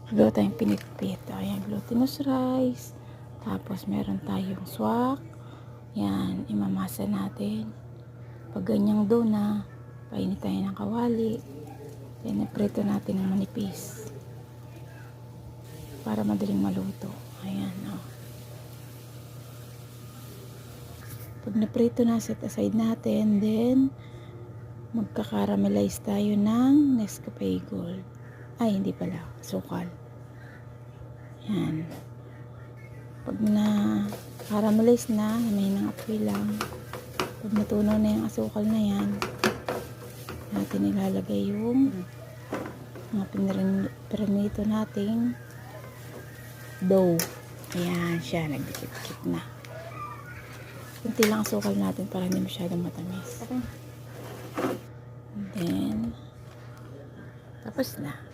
Luto tayong pinipit. Ayan, glutinous rice. Tapos, meron tayong swak. Yan, imamasa natin. Pag ganyang dough na, painit tayo ng kawali. Then, naprito natin ng manipis. Para madaling maluto. Ayan, o. Pag naprito na, set aside natin. Then, magkakaramelize tayo ng Nescafe Gold. Ay, hindi pala. Sukal. Yan. Pag na-caramelize na, may nang apoy lang. Pag natunaw na yung asukal na yan, natin ilalagay yung mga pinirito nating dough. Ayan siya, nagdikit-dikit na. Kunti lang asukal natin para hindi masyadong matamis. And then, tapos na.